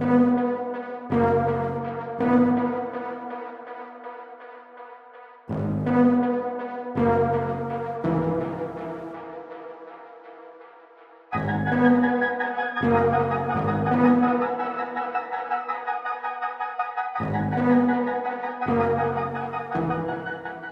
What's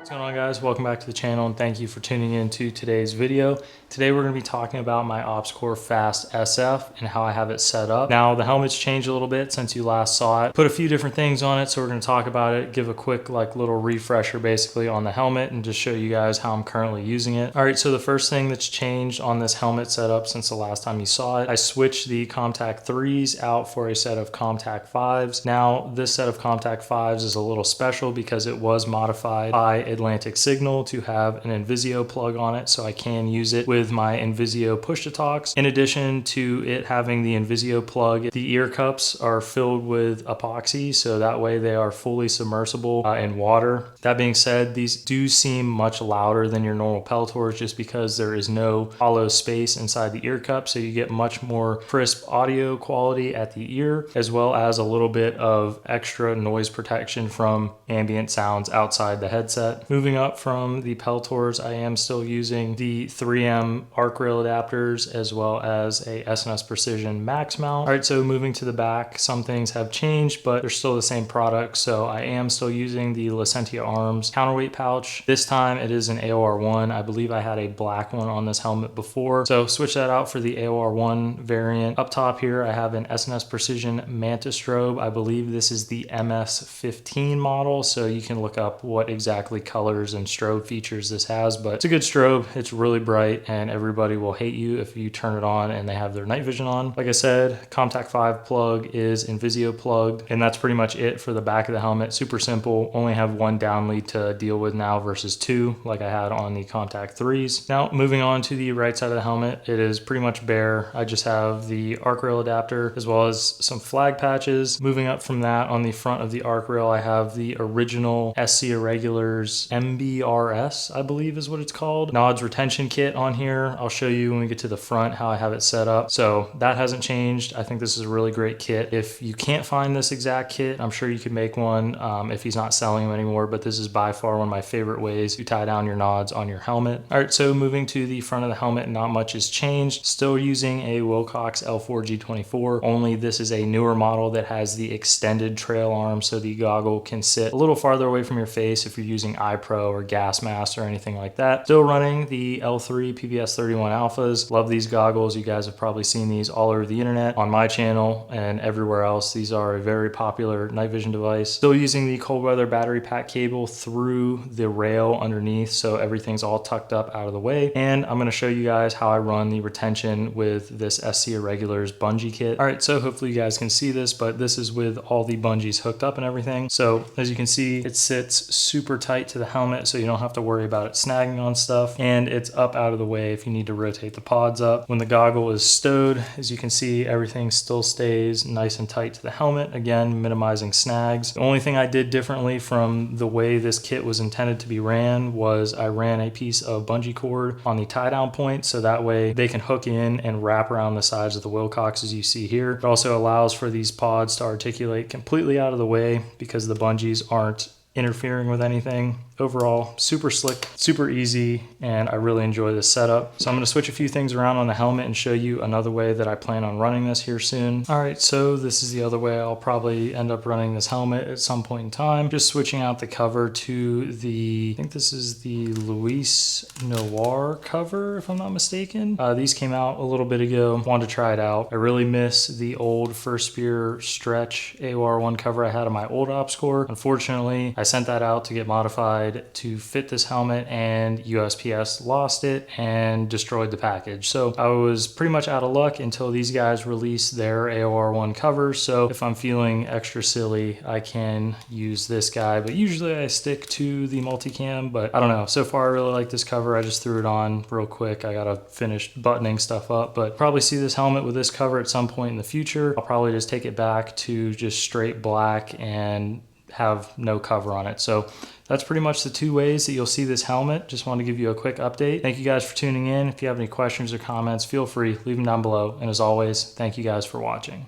going on, guys? Welcome back to the channel and thank you for tuning in to today's video. Today we're going to be talking about my Opscore Fast SF and how I have it set up. Now the helmet's changed a little bit since you last saw it. Put a few different things on it, so we're going to talk about it, give a quick little refresher basically on the helmet and just show you guys how I'm currently using it. All right, so the first thing that's changed on this helmet setup since the last time you saw it, I switched the Comtac 3s out for a set of Comtac 5s. Now this set of Comtac 5s is a little special because it was modified by Atlantic Signal to have an Invisio plug on it, so I can use it with my Invisio push-to-talks. In addition to it having the Invisio plug, the ear cups are filled with epoxy, so that way they are fully submersible in water. That being said, these do seem much louder than your normal Peltors just because there is no hollow space inside the ear cup, so you get much more crisp audio quality at the ear, as well as a little bit of extra noise protection from ambient sounds outside the headset. Moving up from the Peltors, I am still using the 3M arc rail adapters as well as a S&S Precision Max mount. All right, so moving to the back, some things have changed, but they're still the same product. So I am still using the Licentia Arms counterweight pouch. This time it is an AOR1. I believe I had a black one on this helmet before, so switch that out for the AOR1 variant. Up top here, I have an S&S Precision Mantis strobe. I believe this is the MS15 model, so you can look up what exactly colors and strobe features this has, but it's a good strobe. It's really bright and everybody will hate you if you turn it on and they have their night vision on. Like I said, Comtac 5 plug is Invisio plugged, and that's pretty much it for the back of the helmet. Super simple. Only have one down lead to deal with now versus two like I had on the Comtac 3s. Now moving on to the right side of the helmet, it is pretty much bare. I just have the arc rail adapter as well as some flag patches. Moving up from that, on the front of the arc rail, I have the original SC Irregulars MBRS, I believe is what it's called, nods retention kit on here. I'll show you when we get to the front how I have it set up. So that hasn't changed. I think this is a really great kit. If you can't find this exact kit, I'm sure you could make one if he's not selling them anymore, but this is by far one of my favorite ways to tie down your nods on your helmet. All right, so moving to the front of the helmet, not much has changed. Still using a Wilcox L4G24, only this is a newer model that has the extended trail arm, so the goggle can sit a little farther away from your face if you're using iPro or gas mask or anything like that. Still running the L3 PVS31 alphas. Love these goggles. You guys have probably seen these all over the internet, on my channel and everywhere else. These are a very popular night vision device. Still using the cold weather battery pack cable through the rail underneath, so everything's all tucked up out of the way. And I'm going to show you guys how I run the retention with this SC Irregulars bungee kit. All right, so hopefully you guys can see this, but this is with all the bungees hooked up and everything. So as you can see, it sits super tight to the helmet, so you don't have to worry about it snagging on stuff, and it's up out of the way if you need to rotate the pods up. When the goggle is stowed, as you can see, everything still stays nice and tight to the helmet, again minimizing snags. The only thing I did differently from the way this kit was intended to be ran was I ran a piece of bungee cord on the tie down point, so that way they can hook in and wrap around the sides of the Wilcox as you see here. It also allows for these pods to articulate completely out of the way because the bungees aren't interfering with anything. Overall, super slick, super easy, and I really enjoy this setup. So I'm going to switch a few things around on the helmet and show you another way that I plan on running this here soon. All right, so this is the other way I'll probably end up running this helmet at some point in time. Just switching out the cover to the, I think this is the Luis Noir cover, if I'm not mistaken. These came out a little bit ago. Wanted to try it out. I really miss the old First Spear Stretch AOR1 cover I had on my old Opscore. Unfortunately, I sent that out to get modified to fit this helmet, and USPS lost it and destroyed the package. So I was pretty much out of luck until these guys released their AOR1 covers. So if I'm feeling extra silly, I can use this guy, but usually I stick to the multicam. But I don't know, so far I really like this cover. I just threw it on real quick. I gotta finish buttoning stuff up, but probably see this helmet with this cover at some point in the future. I'll probably just take it back to just straight black and have no cover on it. So that's pretty much the two ways that you'll see this helmet. Just want to give you a quick update. Thank you guys for tuning in. If you have any questions or comments, feel free, leave them down below. And as always, thank you guys for watching.